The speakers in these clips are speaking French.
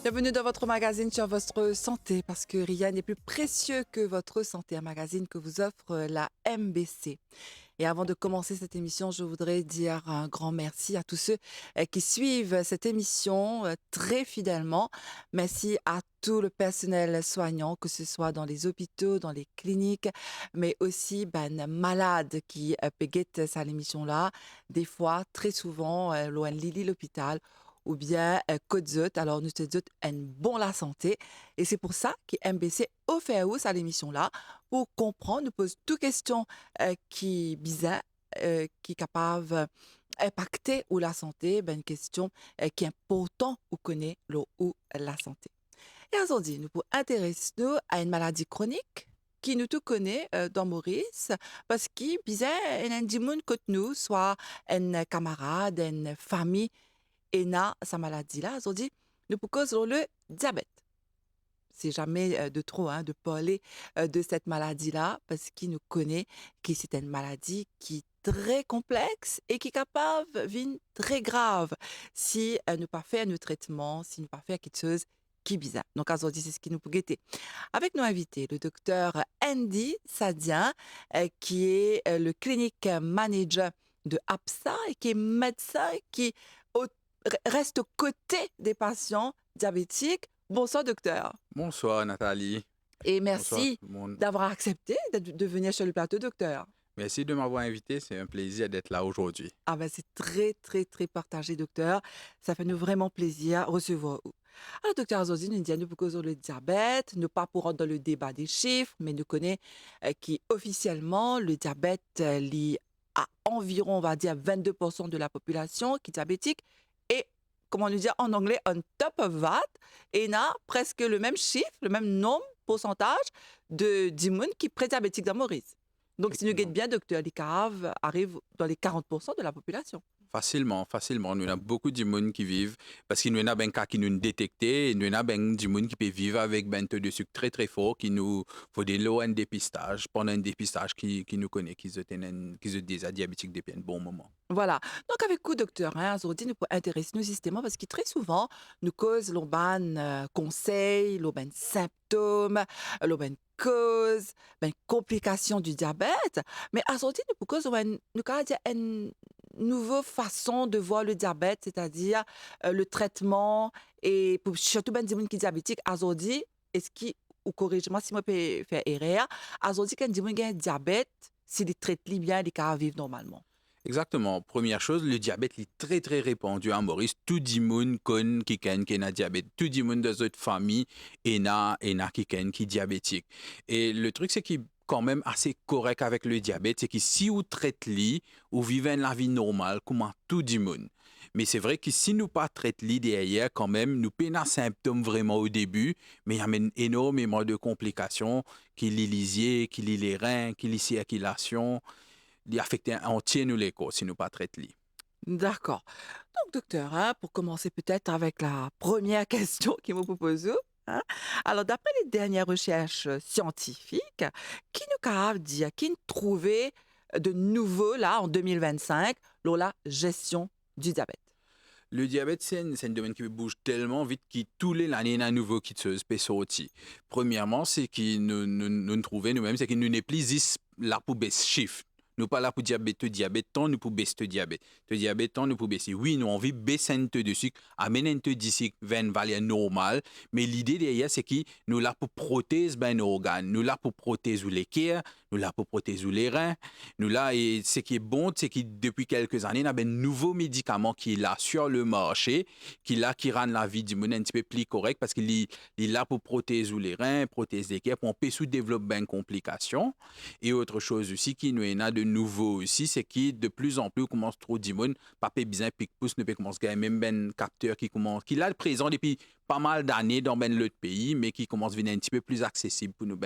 Bienvenue dans votre magazine sur votre santé, parce que rien n'est plus précieux que votre santé, un magazine que vous offre la MBC. Et avant de commencer cette émission, je voudrais dire un grand merci à tous ceux qui suivent cette émission très fidèlement. Merci à tout le personnel soignant, que ce soit dans les hôpitaux, dans les cliniques, mais aussi malades qui guettent à l'émission-là. Des fois, très souvent, loin Lili l'hôpital, ou bien Côte-Zot. Alors, nous te disons une bonne la santé. Et c'est pour ça que MBC offert à l'émission-là, pour comprendre, nous pose toutes questions qui bizarre, qui capable impacter ou la santé, une question qui est importante ou connaît ou la santé. Et aujourd'hui, nous pour intéresser nous à une maladie chronique qui nous tout connaît dans Maurice, parce qu'il bizarre, il y a des gens que nous, soit un camarade, une famille, et n'a sa maladie-là. Aujourd'hui, nous pour cause le diabète. C'est jamais de trop de parler de cette maladie-là, parce qu'il nous connaît que c'est une maladie qui est très complexe et qui est capable de devenir très grave si nous pas fait un traitement, si nous pas fait quelque chose qui est bizarre. Donc aujourd'hui, c'est ce qui nous peut guetter. Avec nos invités, le docteur Andy Sadien, qui est le clinic manager de APSA et qui est médecin qui reste aux côtés des patients diabétiques. Bonsoir, docteur. Bonsoir Nathalie. Et Bonsoir merci tout le monde. d'avoir accepté de venir sur le plateau, docteur. Merci de m'avoir invité, c'est un plaisir d'être là aujourd'hui. Ah ben c'est très, très, très partagé, docteur. Ça fait nous vraiment plaisir de recevoir vous. Alors, docteur Azozine, nous disons pour cause le diabète, nous pas pour rentrer dans le débat des chiffres, mais nous connaissons qui officiellement le diabète lie à environ, on va dire, 22% de la population qui est diabétique. Et, comment nous dire en anglais, on top of that, et il y a presque le même chiffre, le même nombre, pourcentage de monde qui est pré-diabétique dans Maurice. Donc, si nous guettons bien, docteur, les caves arrivent dans les 40% de la population. Facilement. Nous avons beaucoup de monde qui vivent, parce qu'il y en a des cas qui nous détectent, et il y en a des monde qui peuvent vivre avec un taux de sucre très très fort, qui nous faut des lots un dépistage, pendant un dépistage qui nous connaît, qui sont déjà diabétiques depuis un bon moment. Voilà. Donc, avec vous, docteur, aujourd'hui, nous pouvons intéresser nous justement parce que très souvent, nous cause l'auban conseils, l'auban symptômes, l'auban cause, complications du diabète. Mais aujourd'hui, nous pouvons cause nous dire une nouvelle façon de voir le diabète, c'est-à-dire le traitement et pour surtout des gens qui sont diabétiques. Aujourd'hui, est-ce qui ou corrige-moi si moi peux faire erreur, aujourd'hui, quand des gens qui ont diabète, s'ils traitent bien, ils peuvent vivre normalement. Exactement. Première chose, le diabète est très très répandu à Maurice. Tout le monde connaît qui a diabète. Tout le monde dans notre famille est qui est diabétique. Et le truc, c'est qu'il est quand même assez correct avec le diabète, c'est que si vous traitez vous vivez la vie normale, comme tout le monde. Mais c'est vrai que si nous pas traitons derrière, quand même, nous peinons des symptômes vraiment au début, mais il y a énormément de complications qui lient les yeux, qui lient les reins, qui lient la circulation. Il affecte entier nous les corps si nous pas traitons. D'accord. Donc, docteur, pour commencer peut-être avec la première question qui me propose. Alors, d'après les dernières recherches scientifiques, qui nous a dit, qui nous trouvé de nouveau là en 2025 dans la gestion du diabète? Le diabète, c'est un domaine qui bouge tellement vite que tous les années, il y a un nouveau qui se sortir. Premièrement, c'est que nous trouvons nous-mêmes, c'est que nous n'est plus là pour baisser chiffre. Nous pas là pour diabète, tant nous pour baisser le diabète. Le diabète, tant nous pour baisser. Oui, nous on veut baisser un taux de sucre, amener un taux de sucre vers une valeur normale, mais l'idée derrière, c'est que nous là pour protéger nos organes, nous là pour protéger les cœurs, nous là pour protéger les reins, nous là, et ce qui est bon, c'est que depuis quelques années, il y a un nouveau médicament qui est là sur le marché, qui rend la vie du monde un petit peu plus correcte, parce qu'il est là pour protéger les reins, protéger les cœurs, pour empêcher de développer une complication. Et autre chose aussi qui nous est de nouveau aussi, c'est que de plus en plus, on commence trop d'immunes, pas besoin pic pouce, ne peut commencer à même ben capteur qui est présent depuis pas mal d'années dans l'autre pays, mais qui commence à devenir un petit peu plus accessible pour nous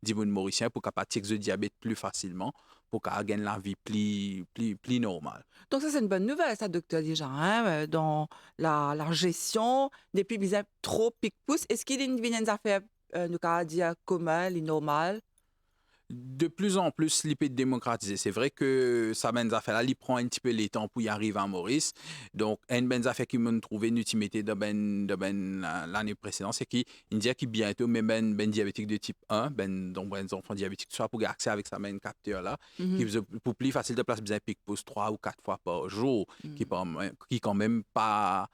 d'immunes mauriciens, pour capable le diabète plus facilement, pour qu'on gagne la vie plus normale. Donc ça, c'est une bonne nouvelle, ça, docteur, déjà, dans la gestion, depuis bizarre trop pic-pouce. Est-ce qu'il y a une affaire, nous, dire comment, les normales? De plus en plus, l'IP démocratisé. C'est vrai que ça ben affaire là, il prend un petit peu les temps pour y arriver à Maurice. Donc, un ben affaire qui m'ont trouvé une utilité l'année précédente, c'est qu'il dit que bientôt, même ben diabétique de type 1, donc ben enfants diabétiques, soit pour avoir accès avec ça ben capteur là, qui Mhm. faisait pour plus facile de place besoin pic pose 3 ou 4 fois par jour, qui quand même pas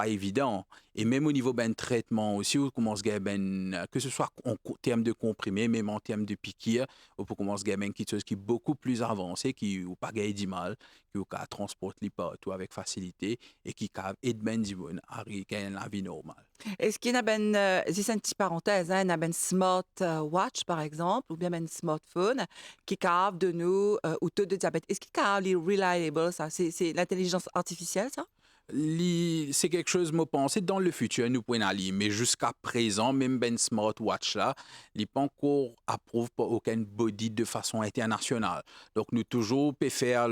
évident. Et même au niveau ben traitement aussi, on commence que ce soit en termes de comprimés, même en termes de piqûres, on peut commencer à quelque chose qui est beaucoup plus avancé, qui ou pas gagner du mal, qui ou transporte les partout avec facilité et qui a aide ben du bon à gagner la vie normale. Est-ce qu'il y a ben, c'est une petite parenthèse, hein, il y a ben smart watch par exemple, ou bien ben smartphone, qui capable de nous, ou taux de diabète. Est-ce qu'il est capable les reliable, ça? C'est l'intelligence artificielle, ça? C'est quelque chose, moi, pensé dans le futur, nous pouvons aller. Mais jusqu'à présent, même ben smartwatch là, il n'est pas encore approuvé par aucun body de façon internationale. Donc, nous toujours peut faire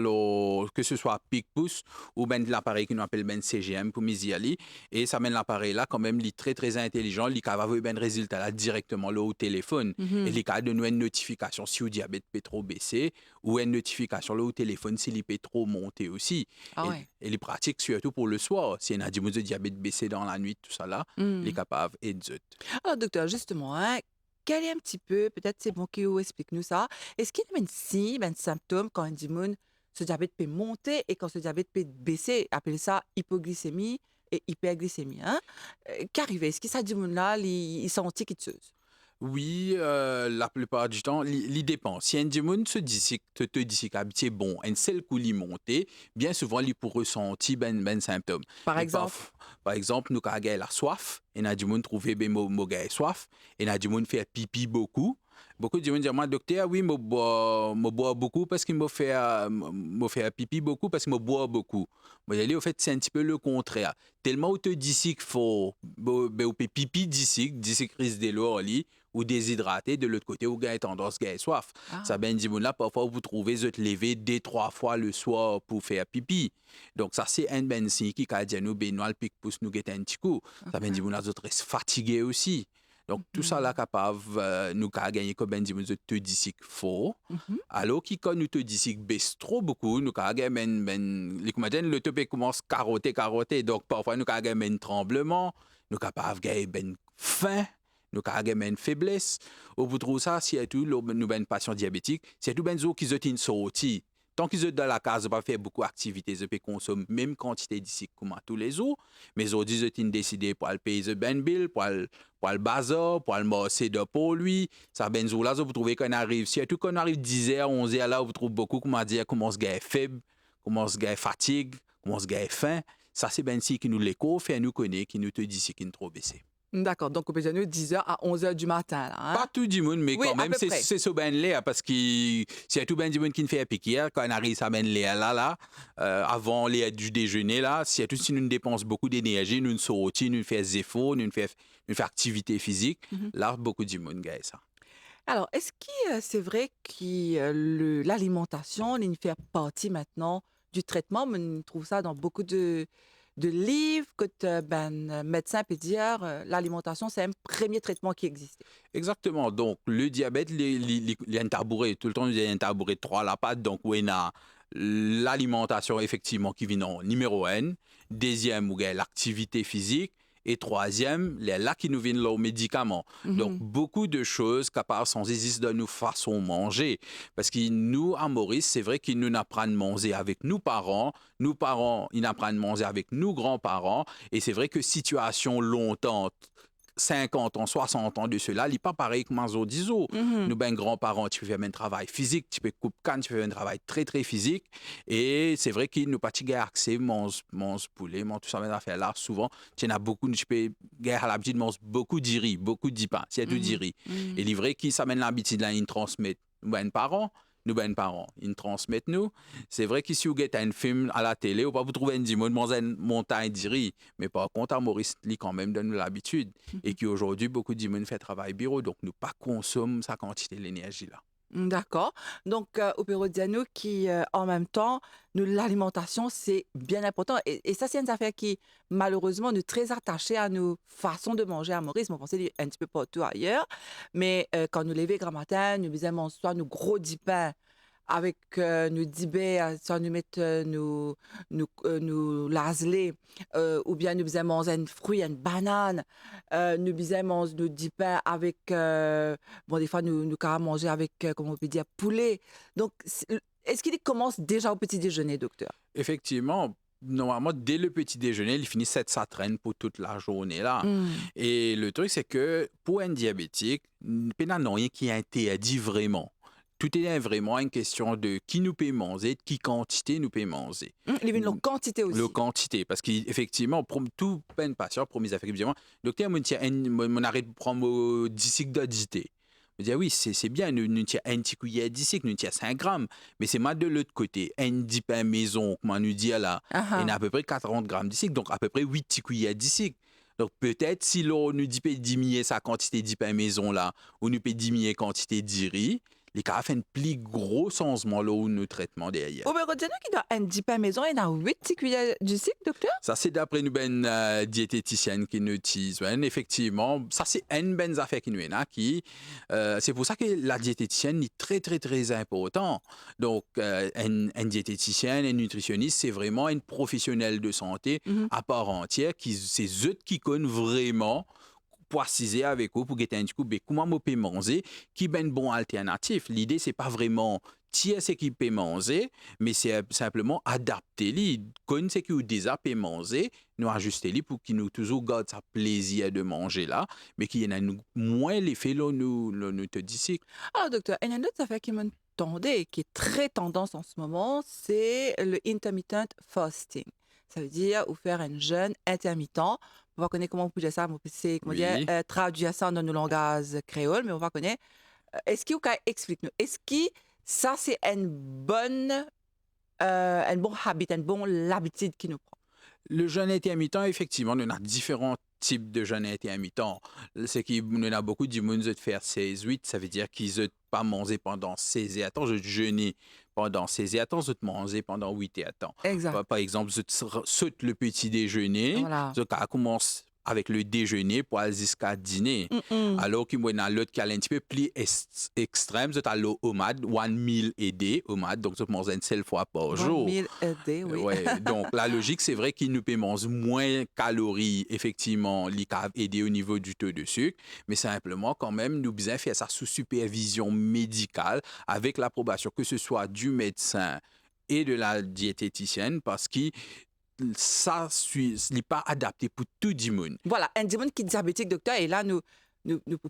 que ce soit PicPus ou ben l'appareil que nous appelle ben CGM pour m'y aller. Et ça mène l'appareil là, quand même, il est très, très intelligent. Il est capable de ben résultat là directement là, au téléphone. Et il Mhm. est capable de nous une notification si le diabète peut trop baisser ou une notification là, au téléphone si il peut trop monter aussi. Ah Et, ouais. et les pratiques surtout pour le soir. Si on a du diabète baissé dans la nuit, tout ça là, il est Mhm. capable et zut. Alors docteur, justement, hein, quel est un petit peu, peut-être c'est bon qui vous explique-nous ça, est-ce qu'il y a un signe, un symptôme quand on dit moun, ce diabète peut monter et quand ce diabète peut baisser, appelez ça hypoglycémie et hyperglycémie, hein? Qu'arrive? Est-ce que ça dit moun là, il senti qu'il tueuse? Oui, la plupart du temps, il dépend. Si un diamant te dit qu'habitude bon, un seul coup il monte, bien souvent il pour ressentir ben symptômes. Par Mais exemple? par exemple, nous quand la soif, et a du monde trouver ben mo soif, et a du monde faire pipi beaucoup. Beaucoup de gens disent moi docteur oui me bois beaucoup parce qu'il me fait pipi beaucoup parce qu'il me boit beaucoup. Mais au fait c'est un petit peu le contraire. Tellement on te dit qu'il faut ben, pipi d'ici crise de l'eau ou déshydraté, de l'autre côté, ou gagne tendance à soif. Ah, Ça ben dit là, parfois vous trouvez vous te lever 2, 3 fois le soir pour faire pipi. Donc ça c'est un ben signe qui a dit nous benoît le pic pousse nous guetter un petit coup. Ça ben dit ok. là vous êtes fatigué aussi. Donc tout ça là Mhm. capable nous a gagné comme ben dit nous te dit qu'il faut. Mhm. Alors qui quand nous te dit qu'il baisse trop beaucoup, nous a gagné les comédiens le topé commence carotter donc parfois nous a gagné un tremblement, nous capable gagner ben faim. Nous avons une faiblesse. Au bout de ça, si tout nous avons une patient diabétique, c'est tout ben qui ont une sortie. Tant qu'ils sont dans la case, ils pas faire beaucoup d'activités, ils peuvent consommer même quantité d'ici comme tous les jours. Mais ils ont décidé pour le payer ben bill, pour le bazar, pour le masser de pour lui. Ça ben là, vous trouvez qu'on arrive, si tout qu'on arrive 10h, 11h là, vous trouvez beaucoup comment dire comment se gagner faible, comment se gagner fatigue, comment se gagner faim. Ça c'est ben si qui nous l'écho, fait nous connaît, qui nous te dit si qui nous trop baissé. D'accord, donc on peut dire 10 heures à 11 heures du matin, là, hein? Pas tout le monde, mais Oui, quand à même, peu près. c'est ce ben là parce que c'est tout ben du monde qui ne fait piquer quand on arrive à ben là, avant les du déjeuner là, c'est tout si nous dépensons beaucoup d'énergie, nous sortir, nous faisons des efforts, nous faisons activité physique, Mhm. là beaucoup du monde gagne ça. Alors, est-ce que c'est vrai que l'alimentation, il fait partie maintenant du traitement, mais on trouve ça dans beaucoup de livres que ben, médecin peut dire l'alimentation, c'est un premier traitement qui existe. Exactement. Donc, le diabète, il y a un tabouret. Tout le temps, il y a un tabouret de 3 à la pâte. Donc, on a l'alimentation, effectivement, qui vient en numéro 1. Deuxième, on a l'activité physique. Et troisième, là qui nous viennent aux médicaments. Donc, Mhm. beaucoup de choses capables sans exister de nous façon manger. Parce que nous, à Maurice, c'est vrai qu'ils nous apprennent à manger avec nos parents. Nos parents, ils apprennent à manger avec nos grands-parents. Et c'est vrai que situation longtemps, 50 ans, 60 ans de cela, il n'est pas pareil que Mazo Dizo. Mhm. Nous, ben, grands-parents, tu fais un travail physique, tu peux couper canne, tu fais un travail très, très physique. Et c'est vrai qu'il nous pas accès, mange poulet, mange tout ça, mais affaire là, souvent, tu en as beaucoup, tu peux à l'habitude de manger beaucoup de riz, beaucoup de pain, c'est tout de Mhm. riz. Et Mhm. livré qui s'amène l'habitude là, ils transmettent, ben, parents, parents, ils transmettent nous. C'est vrai qu'ici, vous avez un film à la télé, ou pas vous trouvez un dimon, une montagne de riz. Mais par contre, à Maurice, il quand même donne l'habitude. Et Mhm. qu'aujourd'hui, beaucoup de monde fait travail bureau, donc nous pas consomme sa quantité d'énergie là. D'accord. Donc, Opéro Diano qui, en même temps, l'alimentation, c'est bien important. Et ça, c'est une affaire qui, malheureusement, nous très attachée à nos façons de manger à Maurice. On pensait un petit peu partout ailleurs. Mais quand nous levons grand matin, nous faisons soit nos gros pains avec nos dibets, soit nous mettre nos lazelets, ou bien nous faisons manger un fruit, une banane. Nous faisons manger nos dipins avec, bon, des fois, nous quand manger avec, comment on peut dire, poulet. Donc, est-ce qu'il commence déjà au petit déjeuner, docteur? Effectivement, normalement, dès le petit déjeuner, il finit cette sa traîne pour toute la journée là. Hmm. Et le truc, c'est que pour un diabétique, il n'y a rien qui est interdit vraiment. Tout est vraiment une question de qui nous peut manger, de qui quantité nous peut manger. Il y a une quantité Le aussi. quantité, parce qu'effectivement, pour tout peine patient, pour mes affaires, évidemment, docteur, mon arrêt de prendre 10 cycles d'adité. Je dis, ah oui, c'est bien, nous tient un petit cuillère 10 cycles, nous tient 5 grammes, mais c'est mal de l'autre côté. Un 10 pain maison, comme on nous dit là, Ah, il y a ah. à peu près 40 grammes 10 cycles, donc à peu près 8 petits cuillères 10 cycles. Donc peut-être si l'on nous dit peut diminuer sa quantité de pain maison là, ou nous peut diminuer la quantité de riz, les cas fait un plus gros changement là où nous traitement derrière. Opéro Diano qui doit un petit pain maison, il y a 8 petits cuillères du cycle, docteur? Ça, c'est d'après nous, ben, diététicienne qui nous utilise. Ben, effectivement, ça, c'est une bonne affaire qui nous est là. C'est pour ça que la diététicienne est très, très, très important. Donc, un diététicien, un nutritionniste, c'est vraiment un professionnel de santé Mhm. à part entière. C'est eux qui connaissent vraiment pour assiser avec vous, pour guetter un petit coup, ben, comment on peut manger, qui est une bonne alternative. L'idée, c'est pas vraiment tirer ce qui peut manger, mais c'est simplement adapter les connaître ce qui déjà peut manger, nous ajuster les pour qu'il nous toujours garde sa plaisir de manger là, mais qu'il y en a moins l'effet là nous te dit. Alors, docteur, il y a une autre affaire qui me tendait et qui est très tendance en ce moment, c'est le intermittent fasting. Ça veut dire ou faire un jeûne intermittent. On va connaître comment on peut dire ça, mais c'est comment dire, Oui. traduire ça dans nos langages créoles, mais on va connaître. Est-ce qu'il explique-nous, est-ce que ça c'est un bon habit, une bonne habitude qui nous prend? Le jeûne intermittent, effectivement, on a différents types de jeûne intermittent. C'est qu'il y en a beaucoup qui de faire 16-8, ça veut dire qu'ils ne pas manger pendant 16 et attends, je jeûner pendant 16 et attends, je manger pendant 8 et attends. Exact. Par exemple, je saute le petit déjeuner, Voilà. je commence avec le déjeuner pour aller jusqu'à dîner. Mm-mm. Alors qu'il y a l'autre qui est un petit peu plus extrême, c'est le OMAD, one meal a day, OMAD, donc je mange une seule fois par One jour. meal a day, oui. Ouais, donc la logique, c'est vrai qu'il nous peut manger moins calories, effectivement, les peuvent aider au niveau du taux de sucre, mais simplement, quand même, nous besoin faire ça sous supervision médicale, avec l'approbation que ce soit du médecin et de la diététicienne, parce que ça n'est pas adapté pour tout le monde. Voilà, un diamant qui est diabétique, docteur, et là, nous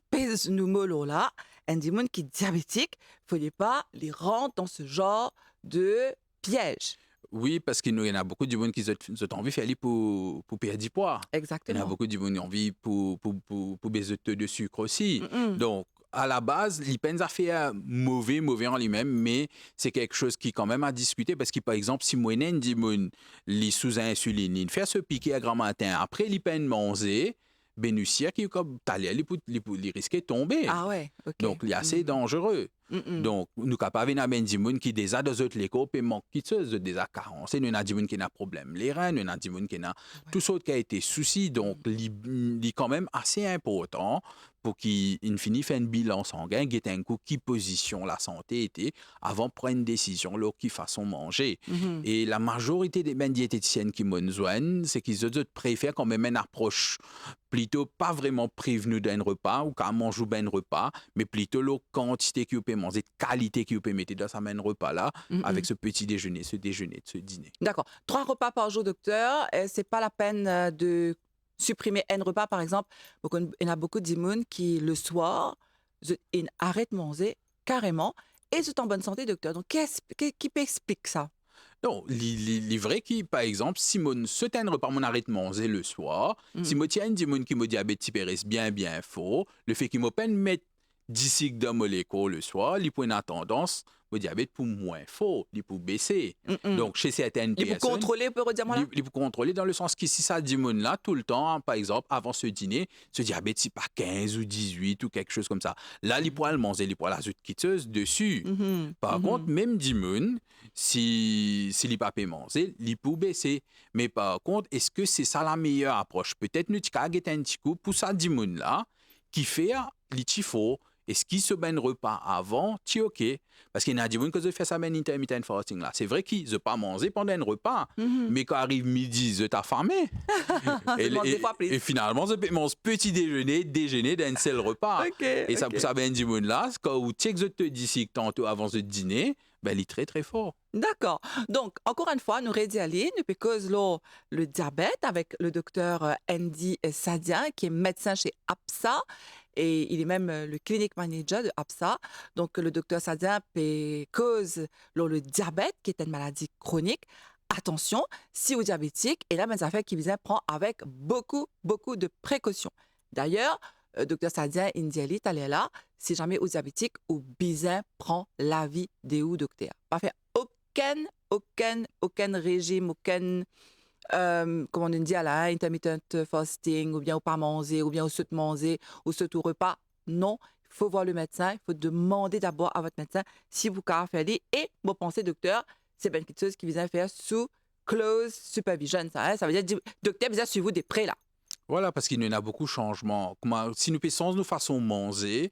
pèse nos mots là. Un diamant qui est diabétique, il ne faut pas les rendre dans ce genre de piège. Oui, parce qu'il y en a beaucoup de monde qui ont envie de faire pour perdre du poids. Il y en a Exactement. beaucoup de monde qui ont envie pour baisser le taux de sucre aussi. Mm-mm. Donc, à la base, l'hypène a fait mauvais en lui-même, mais c'est quelque chose qui quand même à discuter parce que, par exemple, si moi, dit les sous-insuline, il fait se piquer à grand matin, après l'hypène manger, ben, nous, si qui comme t'allais les risquer de tomber. Ah ouais, ok. Donc, il est assez dangereux. Mm-mm. Donc, nous capables de ben des qui déjà dans autres l'école puis manque qui chose déjà carence, nous n'a des qui n'a problème les reins, nous n'a des qui n'a tout ça qui a été souci donc il quand même assez important pour qu'il finisse faire un bilan sanguin, guetter un coup qui position la santé était avant de prendre une décision là qui façon manger. Mhm. Et la majorité des ben diététiciennes qui m'ont joint, c'est qu'ils préfèrent quand même une approche plutôt pas vraiment prévenu d'un repas ou quand mange un repas, mais plutôt la quantité que vous pouvez manger, qualité que vous pouvez mettre dans ce même repas là, Mhm. avec ce petit déjeuner, ce dîner. D'accord. 3 repas par jour, docteur. C'est pas la peine de supprimer un repas, par exemple. Il y en a beaucoup d'immunes qui, le soir, ils arrêtent de manger carrément et sont en bonne santé, docteur. Donc, qui peut expliquer ça? Non, les vrais qui, par exemple, si mon se un repas mon arrête de manger le soir, si Mhm. moi tiens une dimoun qui me diabète type reste bien faux, le fait qu'il me peine mettre d'ici que dans l'école le soir, il peut une tendance, le diabète pour moins fort, il peut baisser. Donc, chez certaines Il faut personnes, contrôler, peut redire moi là? il faut contrôler dans le sens que si ça diminue là tout le temps, par exemple, avant ce dîner, ce diabète, c'est pas 15 ou 18 ou quelque chose comme ça. Là, il peut le manger, il peut l'ajoute quitteuse dessus. Par contre, même diminue, si il pas peut manger, il peut baisser. Mais par contre, est-ce que c'est ça la meilleure approche? Peut-être nous avons un petit coup pour ça diminue là, qui fait les faut. Est-ce qu'il se ben repas avant, c'est OK. Parce qu'il y a des gens qui font ça ben intermittent fasting là. C'est vrai qu'ils ne pas manger pendant un repas, mais quand arrive midi, ils sont affamés. Et finalement, ils mangent petit déjeuner d'un seul repas. Et ça pour ça ben du monde là, quand tu te dis tantôt avant le dîner, ben il est très très fort. D'accord. Donc, encore une fois, nous rédialine, parce que le diabète avec le docteur Andy Sadia, qui est médecin chez APSA, et il est même le clinic manager de APSA. Donc, le docteur Sadia cause le diabète, qui est une maladie chronique. Attention, si vous êtes diabétique, et là, ben, ça fait qu'il vous prend avec beaucoup, beaucoup de précautions. D'ailleurs, docteur Sadia Indialit, elle est là, si jamais vous êtes diabétique, ou bien prend l'avis des ou docteur. Pas faire aucun régime, comment on dit à la intermittent fasting, ou bien au pas manger, ou bien au saute manger, ou saute au repas. Non, il faut voir le médecin, il faut demander d'abord à votre médecin si vous pouvez faire et vous pensez, docteur, c'est bien quelque chose qui vient faire sous close supervision. Ça veut dire, docteur, vous suivez des prêts là. Voilà, parce qu'il y en a beaucoup de changements. Si nous pensons nous façon manger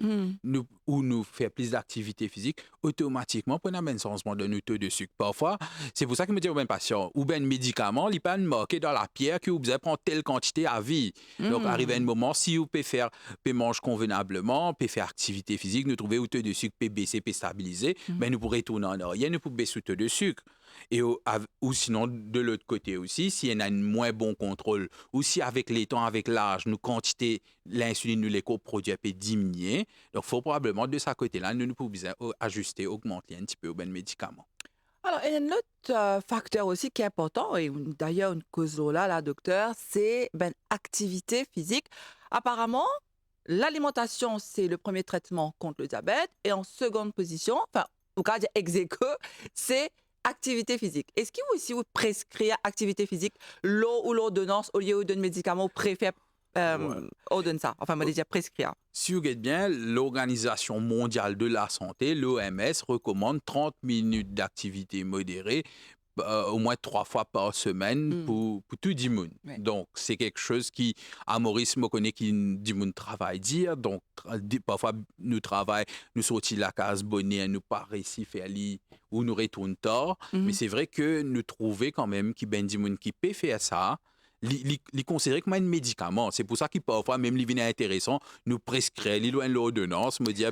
ou nous faire plus d'activité physique, automatiquement, pour un changement de notre taux de sucre. Parfois, c'est pour ça que je me dis aux patients, ou bien médicament, il n'est pas marqué dans la pierre que vous devez prendre telle quantité à vie. Donc, arrive un moment, si vous pouvez manger convenablement, pouvez faire activité physique, nous trouver le taux de sucre peut baisser, peut stabiliser, ben nous pourrons retourner en arrière, nous pouvons baisser le taux de sucre. Et ou sinon, de l'autre côté aussi, s'il y a un moins bon contrôle, ou si avec les temps, avec l'âge, nos quantités, l'insuline, nous les coproduits peut diminuer, donc il faut probablement de ce côté-là, nous pouvons ajuster, augmenter un petit peu le médicament. Alors, il y a un autre facteur aussi qui est important, et d'ailleurs une cause là, docteur, c'est activité physique. Apparemment, l'alimentation, c'est le premier traitement contre le diabète, et en seconde position, enfin, au cas de ex aequo, c'est activité physique. Est-ce qu'il vous aussi vous prescrire activité physique, l'eau ou l'ordonnance au lieu d'un médicament, vous préférez ordonner ça, enfin, moi déjà prescrire. Si vous regardez bien, l'Organisation mondiale de la santé, l'OMS, recommande 30 minutes d'activité modérée au moins 3 fois par semaine pour tout le monde. Ouais. Donc, c'est quelque chose qui, à Maurice, me connaît qui du monde travaille dire. Donc, parfois, nous travaillons, nous sortons de la case bonnet, nous pas réussi faire ou nous retournons tard. Mais c'est vrai que nous trouvons quand même qu'il y a des gens qui peuvent faire ça. Li considéré comme un médicament. C'est pour ça qu'il parfois, même les vins intéressants, nous prescrit l'ordonnance, me dit,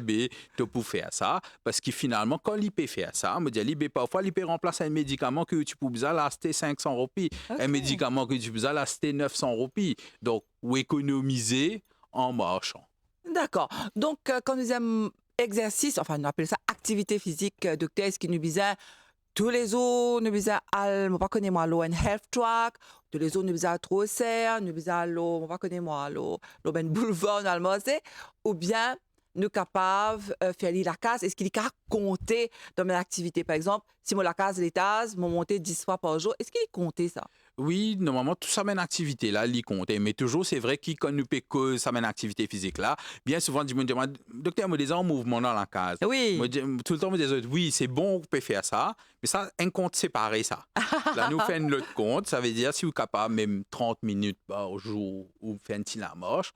tu peux faire ça. Parce que finalement, quand il peut faire ça, me dit, parfois, il peut remplacer un médicament que tu peux acheter 500 roupies, un médicament que tu peux acheter 900 roupies. Donc, ou économiser en marchant. D'accord. Donc, quand nous aimons exercice, enfin, on appelle ça activité physique, docteur, est-ce qu'il nous disait tous les jours, nous disons, je pas connais moi, un health track, tous les jours, nous disons trop serre, nous disons, je pas connais moi, ben boulevard, allemand, ou bien, nous capables de faire la case. Est-ce qu'il est capable de compter dans mes activités? Par exemple, si moi la case l'étage, je monter 10 fois par jour, est-ce qu'il est compté ça? Oui, normalement, tout ça mène activité là, il compte. Mais toujours, c'est vrai que quand nous que ça mène activité physique là, bien souvent, du monde dit, docteur, me dit en mouvement dans la case. Oui. Tout le temps, me dit, oui, c'est bon, vous pouvez faire ça, mais ça, un compte séparé, ça. Là, nous faisons l'autre compte, ça veut dire si vous êtes capable, même 30 minutes par jour, ou faire un petit la marche,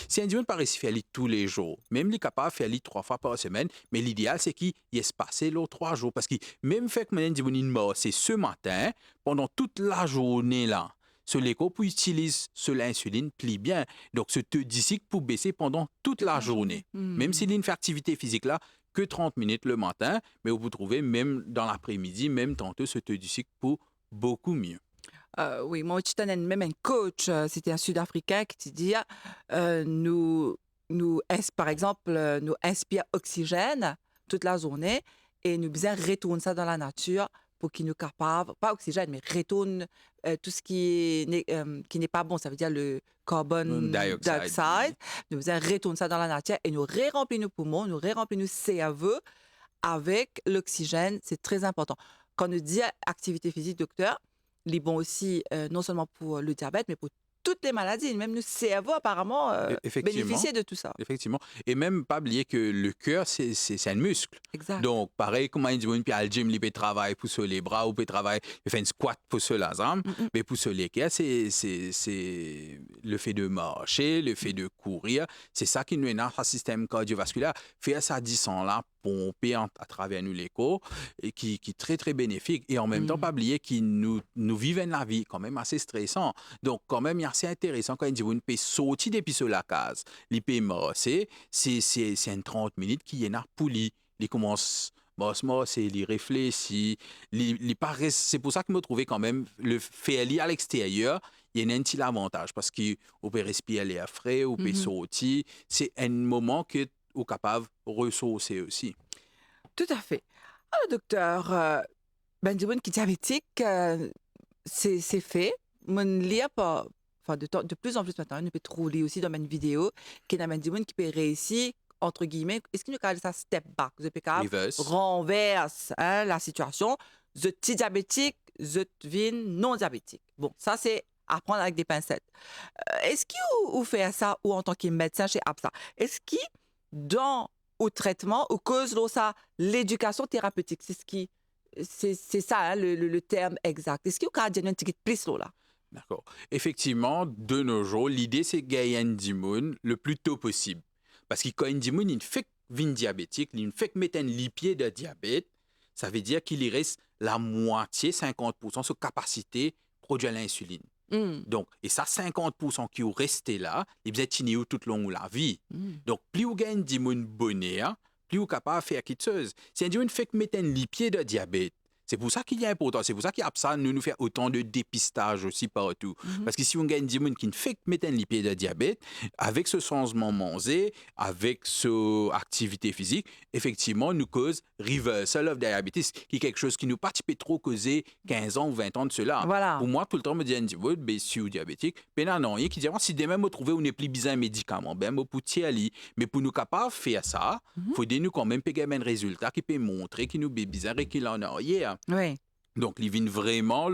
si un monde pas réussi à faire tous les jours, même il est capable de faire 3 fois par semaine, mais l'idéal, c'est qu'il y ait passé les 3 jours. Parce que même fait que maintenant, une marche, c'est ce matin, pendant toute la journée là, ce léco pour utiliser l'insuline plie bien. Donc ce taux d'ici pour baisser pendant toute la journée. Même s'il y a une activité physique là, que 30 minutes le matin, mais vous trouvez même dans l'après-midi, même tantôt ce taux d'ici pour beaucoup mieux. Oui, moi, j'étais même un coach, c'était un Sud-Africain qui te dit, par exemple, nous inspire oxygène toute la journée et nous bien retourne ça dans la nature pour qu'il nous capable, pas oxygène, mais retourne tout ce qui n'est pas bon, ça veut dire le carbone Dioxide. dioxide, nous besoin retourner ça dans la nature et nous ré-remplir nos poumons, nous ré-remplir nos cerveaux avec l'oxygène. C'est très important. Quand on dit activité physique, docteur, il est bon aussi, non seulement pour le diabète, mais pour toutes les maladies. Même le cerveau, apparemment, Effectivement. bénéficiait de tout ça. Effectivement. Et même pas oublier que le cœur, c'est un muscle. Exact. Donc, pareil, comme on dit, puis à le gym, il peut travailler pour sur les bras, ou peut travailler, il fait une squat pour sur la jambe, mais pour sur les cœurs, c'est le fait de marcher, le fait de courir, c'est ça qui nous énerve le système cardiovasculaire. Faire ça 10 ans là, pomper à travers nous les corps, et qui est très, très bénéfique. Et en même temps, pas oublier que nous vivons la vie quand même assez stressant. Donc, quand même, il y a assez intéressant quand on dit, on peut sortir depuis sur la case, il peut marcher, c'est une 30 minutes qui est là pour lui. Il commence c'est il réfléchit, c'est pour ça que je me trouvais quand même le faire aller à l'extérieur, il y a un petit avantage parce qu'on peut respirer l'air frais, on peut sortir, c'est un moment que on est capable de ressourcer aussi. Tout à fait. Alors, docteur, ben, du monde qui est diabétique, c'est fait. Mon lia pas, enfin, de plus en plus maintenant, on peut trouver aussi dans une vidéo qui est du monde qui peut réussir, entre guillemets, est-ce qu'il nous appelle ça step back? Vous pouvez Reverse. renverse la situation. The petit diabétique, the vin non diabétique. Bon, ça, c'est à prendre avec des pincettes. Est-ce qu'il vous fait ça, ou en tant que médecin chez APSA, est-ce qu'il, dans au traitement, au cause de ça, l'éducation thérapeutique, c'est ça, hein, le terme exact. Est-ce qu'il y a un petit peu plus là? D'accord. Effectivement, de nos jours, l'idée, c'est de gagner du monde le plus tôt possible. Parce que quand du monde, il fait une diabétique, il fait mettre un lipier de diabète, ça veut dire qu'il y reste la moitié, 50% de capacité de produire l'insuline. Donc, et ça, 50% qui est resté là, il va être tout le long de la vie. Donc, plus vous gagnez du monde bonheur, plus vous êtes capable de faire quelque chose. Si un fait mettre un lipier de diabète, c'est pour ça qu'il est important. C'est pour ça qu'il y a ça, nous fait autant de dépistage aussi partout. Parce que si on gagne des gens qui ne fait que mettre un lipier de diabète, avec ce changement manger, avec ce activité physique, effectivement, nous cause reversal of diabetes, qui est quelque chose qui nous participe trop causer 15 ans ou 20 ans de cela. Voilà. Pour moi, tout le temps, me dit, ben, si vous diabétique, ben non, il y a qui dit, si demain, me trouver, on n'est plus besoin de médicaments, ben, me pour aller. Mais pour nous capables de faire ça, il faut nous quand même payer un résultat qui peut montrer qu'il nous est bizarre et qu'il en a rien. Oui. Donc, il vient vraiment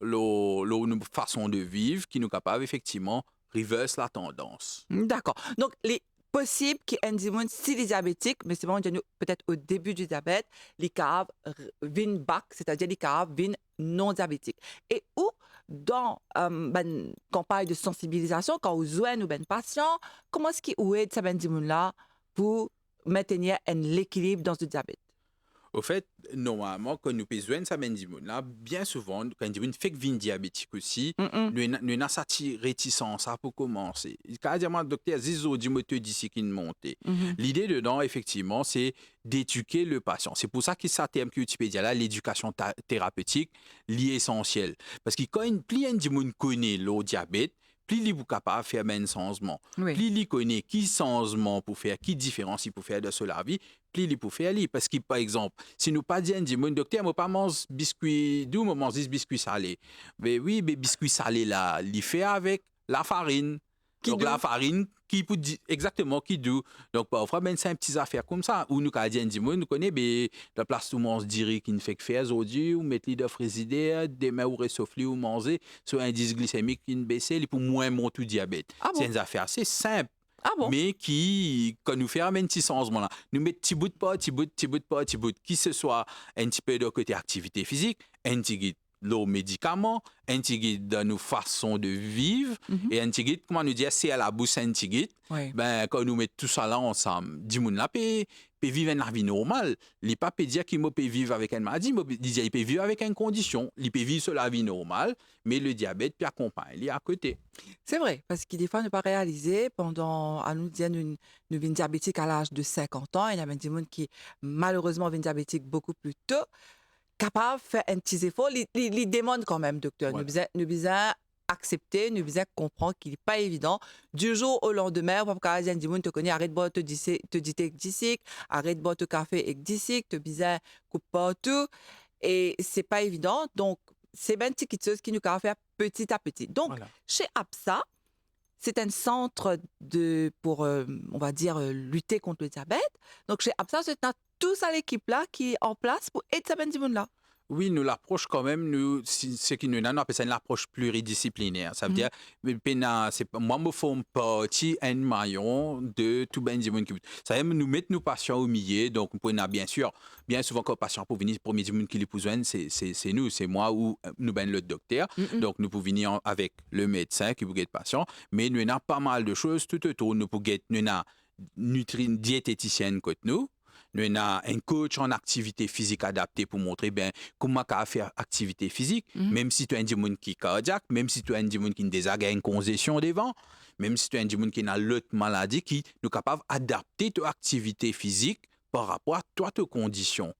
une façon de vivre qui nous capable effectivement reverse la tendance. D'accord. Donc, les possibles qui indiquent si les diabétiques, mais c'est vraiment peut-être au début du diabète, les caves viennent back, c'est-à-dire les caves viennent non diabétiques. Et où, dans une campagne de sensibilisation, quand vous jouez nos patients, comment est-ce qu'ils aident ces là pour maintenir l'équilibre dans ce diabète? Au fait, normalement, quand nous besoin de ça, là, bien souvent, quand nous fait que vin diabétique aussi, nous avons cette réticence pour commencer. Quand dire, docteur Zizo, dis-moi d'ici qu'il monte. L'idée dedans, effectivement, c'est d'éduquer le patient. C'est pour ça que ça terme que tu peux dire là, l'éducation thérapeutique, l'essentiel. Parce que quand une client du monde connaît le diabète, plus il est capable de faire un changement. Oui. Plus il connaît qui changement pour faire, qui différence il peut faire de cela vie, plus il peut faire lui. Parce que, par exemple, si nous pas disons, mon docteur, moi pas mange biscuit, d'où moi mange biscuit salé. Mais oui, mais biscuit salé là, il fait avec la farine. Donc la farine qui peut exactement qui doux. Donc parfois ben c'est un petit affaire comme ça où nous quand disons nous connaît ben la place où on se dirait qu'il ne fait que faire aujourd'hui ou mettre les de frigidaire demain ou ressouffler ou manger sur un indice glycémique qui ne baisse pour moins monter le diabète. C'est une affaire assez simple. Mais qui, quand nous faisons un petit changement là, nous mettons petit bout de pas, petit bout, qui ce soit un petit peu de côté activité physique, un petit nos médicaments, un petit guide de nos façons de vivre et un petit guide, comment nous dire, c'est à la bouche un petit guide. Ben, quand nous mettons tout ça là ensemble, dis moun là peut vivre une vie normale. Il pas peut dire qu'il peut vivre avec une maladie, il peut vivre avec une condition. Il peut vivre sur la vie normale, mais le diabète peut accompagner à côté. C'est vrai, parce que des fois, ne pas réaliser pendant, à nous dire, nous sommes diabétiques à l'âge de 50 ans, il y a des gens qui, malheureusement, viennent diabétiques beaucoup plus tôt. Capable de faire un petit effort, il demande quand même, docteur. Voilà. Nous besoin accepter, nous besoin comprendre qu'il n'est pas évident. Du jour au lendemain, parce que les gens te connaissent, arrête de boire te disic, arrête de boire te café et disic, te besoin coupe partout. Et c'est pas évident. Donc, c'est ben petit chose qui nous va faire petit à petit. Donc, Voilà. chez APSA, c'est un centre pour, on va dire, lutter contre le diabète. Donc, chez APSA, c'est tous à l'équipe là qui est en place pour aider ça ben du monde là. Oui, nous l'approche quand même, nous, ce qui nous donne, on appelle ça une approche pluridisciplinaire. Ça veut dire, moi, me forme partie un maillon de tout ben du monde qui. Ça veut dire, nous mettre nos patients au milieu, donc, on a bien sûr, bien souvent, quand patient pour venir, pour du monde qui les besoin, c'est nous, c'est moi ou nous ben le docteur. Mhm. Donc, nous pouvons venir avec le médecin qui vous guette patient, mais nous avons pas mal de choses tout autour. Nous pouvons nous avons diététicienne côté nous. Nous avons un coach en activité physique adaptée pour montrer ben, comment faire activité physique, même si tu as un monde qui est cardiaque, même si tu as un monde qui a déjà une congestion devant, même si tu as un monde qui a l'autre maladie qui est capable d'adapter ton activité physique par rapport à toi, tes conditions.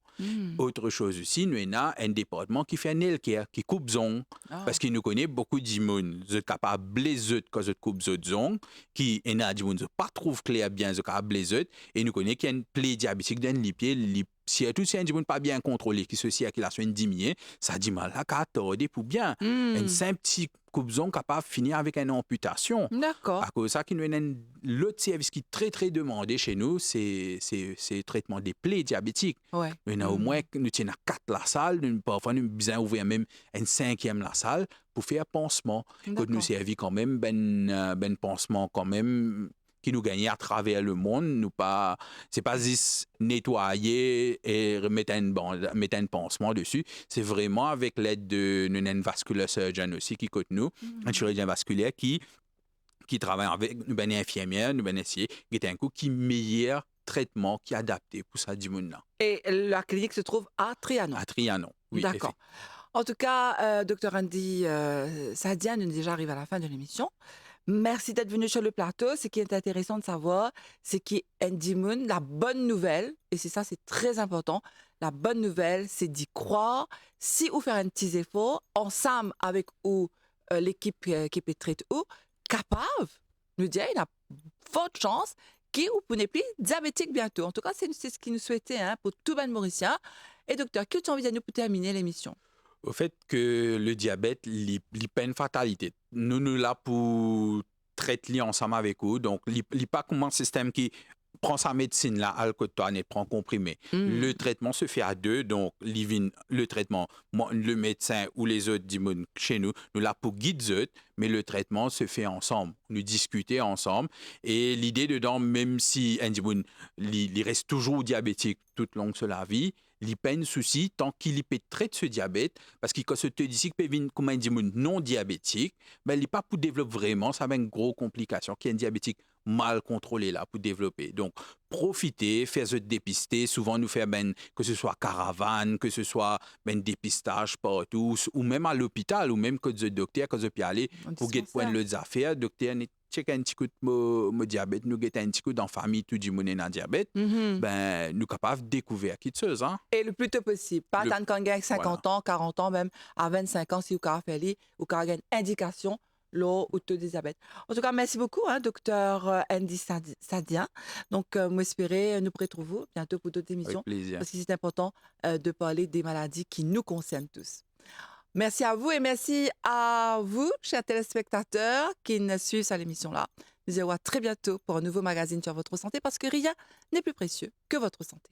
Autre chose aussi, nous avons un département qui fait un healthcare, qui coupe zone, parce qu'il nous connaît beaucoup d'immunes. Vous êtes capable de blesser quand vous coupe zone, qui est un d'immunes pas trouve clair bien, vous êtes capable de blesser, et nous connaît qu'il y a une plaie diabétique dans les pieds, si tout c'est un diamant pas bien contrôlé, qui se circulation diminuée, ça dit mal là qu'à tarder pour bien. Un simple petit coupe-zone capable de finir avec une amputation. D'accord. À cause de ça, l'autre service qui est très, très demandé chez nous, c'est le traitement des plaies diabétiques. Ouais. Nous au moins, nous tenons 4 la salle, parfois nous avons besoin d'ouvrir même une 5e la salle pour faire pansement. Quand nous servi quand même, ben pansement quand même qui nous gagne à travers le monde, nous pas, c'est pas juste nettoyer et mettre un pansement dessus, c'est vraiment avec l'aide de un vascular surgeon aussi qui côté nous, un chirurgien vasculaire qui travaille avec nous ben infirmière, nous ben essayer qui est un coup qui meilleur traitement qui est adapté pour ça du monde là. Et la clinique se trouve à Trianon. À Trianon, oui. D'accord. En tout cas, docteur Andy Sadian, on est déjà arrivé à la fin de l'émission. Merci d'être venu sur le plateau. Ce qui est intéressant de savoir, c'est qu'Andy Moon, la bonne nouvelle, et c'est ça, c'est très important, la bonne nouvelle, c'est d'y croire. Si vous faites un petit effort, ensemble avec l'équipe qui peut traiter, capable, nous dire, il a forte chance qui vous n'êtes plus diabétique bientôt. En tout cas, c'est ce qu'il nous souhaitait pour tout le monde mauricien. Et docteur, que tu as envie de nous pour terminer l'émission? Au fait que le diabète, il pas une fatalité. Nous là pour traiter ensemble avec vous. Donc, il n'est pas comme un système qui prend sa médecine là, alcotoine et prend comprimé. Le traitement se fait à deux. Donc, le traitement, moi, le médecin ou les autres d'immunes chez nous là pour guider, mais le traitement se fait ensemble. Nous discuter ensemble. Et l'idée dedans, même si un immune, il reste toujours diabétique toute longue de la vie, il n'y a pas de souci tant qu'il peut traiter ce diabète, parce que quand se te dit qu'il peut comme un diabète non diabétique, ben, il n'est pas pour développer vraiment, ça a une grosse complication, qui est un diabétique mal contrôlé là pour développer. Donc, profitez, faites dépister, souvent nous faire ben, que ce soit caravane, que ce soit ben, dépistage partout, ou même à l'hôpital, ou même que le docteur, quand je peux aller, pour get point les affaires, docteur check un petit coup de mon diabète, nous get un petit coup dans la famille, tout du monde dans diabète, ben, nous capables de découvrir quelque chose. Hein? Et le plus tôt possible. Pas attendre quand on a 50 ans, 40 ans, même à 25 ans, si vous avez fait ou quand on a une indication, l'eau ou taux de diabète. En tout cas, merci beaucoup, docteur Andy Sadian. Donc, moi, espérer nous retrouver bientôt pour d'autres émissions. Avec plaisir. Parce que c'est important de parler des maladies qui nous concernent tous. Merci à vous et merci à vous, chers téléspectateurs, qui nous suivent à l'émission-là. Nous allons voir très bientôt pour un nouveau magazine sur votre santé parce que rien n'est plus précieux que votre santé.